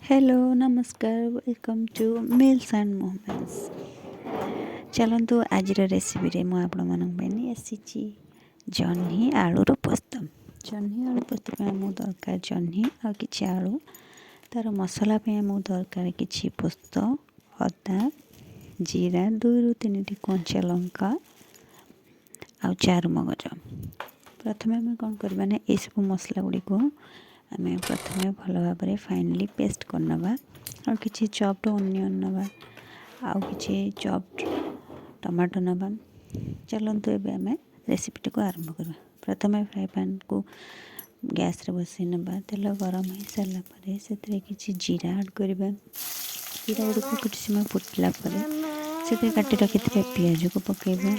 Hello नमस्कार welcome to meals and moments. चलतु आज रेसिपी मुझे आपण आसी जह्नी आलूर पोस्त। जह्नी आलू पोस्त आमको दरकार जह्नी आ कि आलू तार मसला आमको दरकार कि पोस्त अदा जीरा 2 ରୁ 3ଟି कंचा लंका आ चारुमगज। प्रथम आम कौन करवा ना ये सब मसला गुड़ी को आम प्रथम भल भाव में फाइनली पेस्ट करनवा और किसी चॉप्ड ओनियन नवा आउ कि चॉप्ड टमाटो नवा। चलतु एबे आम रेसिपी को आरंभ करवा। प्रथम फ्राए पैन को गैस रे बसई नवा। तेल गरम हो सारा पर से किसी जीरा ऐड करवा। जीरा गुड़ को किसी समय फुटला से काटी रखि पियाज को पकेबा।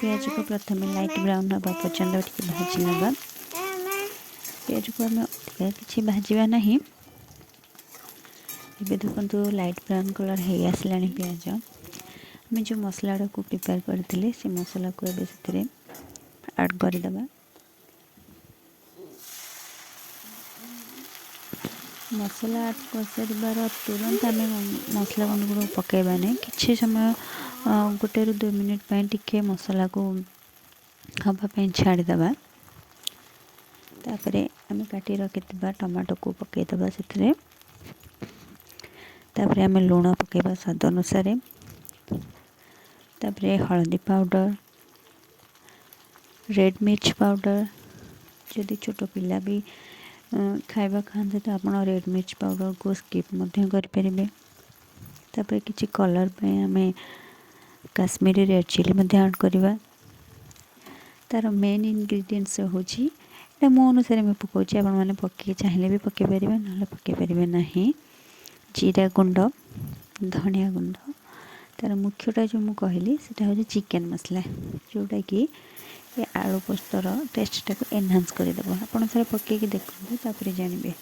पियाज को प्रथम लाइट ब्राउन हवा पर्यंत टिके भाजी नवा। पियाज को आम अधिका किसी भाजवा ना। ये देखो लाइट ब्राउन कलर हो आसला पियाज। आम जो मसला को प्रिपेयर करते से मसला को एबे ऐड करदे। मसला ऐड कर सार तुरंत आम मसला गुंड गुड़ पकेबा नहीं। किसी समय 1 ରୁ 2 मिनट टिके मसला को हवापाई छाड़देवा। तापर आम काटी रखि टमाटो को पकईदबा से तापर आम लुण पकेबा स्वाद अनुसार। तापर हल्दी पाउडर रेड मिर्च पाउडर जदि छोट पिला भी खाଇବା खाते तो आप रेड मिर्च पाउडर को स्किप करें। तापर किसी कलर पे आम काश्मीरी रेड चिली ऐड करवा। तार मेन इनग्रेडिएंट्स होची मो अनुसार मैं पकाऊँ। आपने पकई चाहिए भी पकई पारे ना पकई पारे ना। जीरा गुंड धनिया गुंड तार मुख्यटा जो मुझे कहली से हूँ चिकेन मसला जोटा कि ये आलू पोस्तर टेस्टा को एनहांस करदेव। आपड़ सारे पकईक देखते तापर जानवे।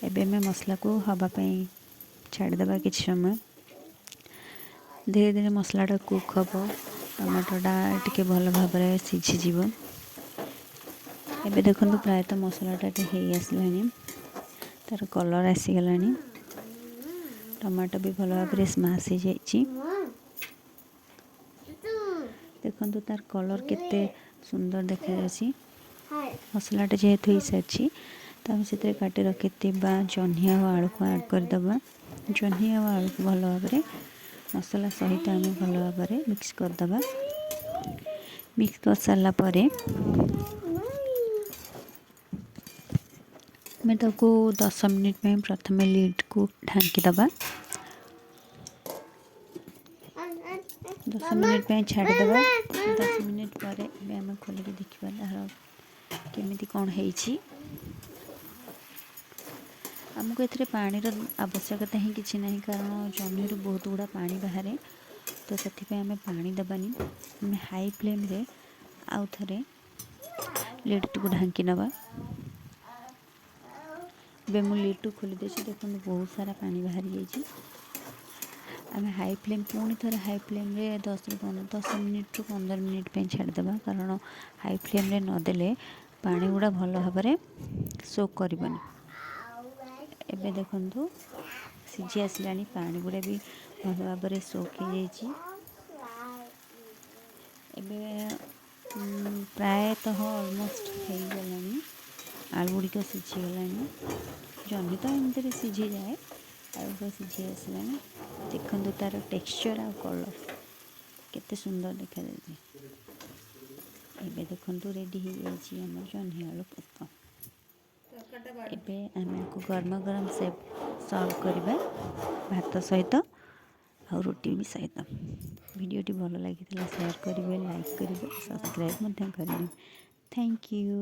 एबे मैं मसला को हवापाई छाड़देवा किसी समय। धीरे धीरे मसलाटा कुक हम टमाटोटा टिके भल भाव में सीझीज। एबे देखो प्रायतः मसलाटा हो आसला तार कलर आसीगला। टमाटो भी भल भाव में स्माश हो जाए। देखो तार कलर केते सुंदर देखा मसलाटा जेहेतु हो सारी तो से काटी रखि जह्नी और आलू को ऐड करदे। जह्नी और आलू को भल भाव में मसला सहित आम भल भाव में मिक्स करदे। मिक्स कर सारा पर मैं ताको 10 मिनिट में प्रथम लीड को ढांकीदबा। 10 मिनिट में छाड़देवा। 10 मिनिट पर आम खोलिक देखा तार केमी कौन है। आमको ये पानी आवश्यकता ही किसी ना कारण जह्नी बहुत गुड़ा पानी बाहर तो से आम पानी दबानी। आम हाई फ्लेम रे आउ थे लिड को ढांकी नवा। मु लिड खोली देसी देखो बहुत सारा पानी बाहरी जाइए। आम हाई फ्लेम पुणी थे हाई फ्लेम रे 10 मिनिट ରୁ 15 मिनिट पे छाड़देवा कारण हाई फ्लेम रे नदेले पानी गुड़ा भल भाव में सोक करबनी। एबे देखो सीझी आसला पानी गुड़ा भी भल भाव में सोक हो जाए। प्रायतः ऑलमोस्ट हो गला आलू गुड़िक सीझीगला। जह्नी तो एमती सीझी जाए आलू तो सीझी आसला। देखो तार टेक्सचर आ कलर केते सुंदर देखा जाए। एबे देखो रेडी हो जाए आम जह्नी आलू पोस्त। एबे आम को गरम गरम से सर्व करवा भात सहित आ रोटी भी सहित। वीडियोटी भल लगी शेयर करेंगे लाइक करेंगे सब्सक्राइब करेंगे। Thank you.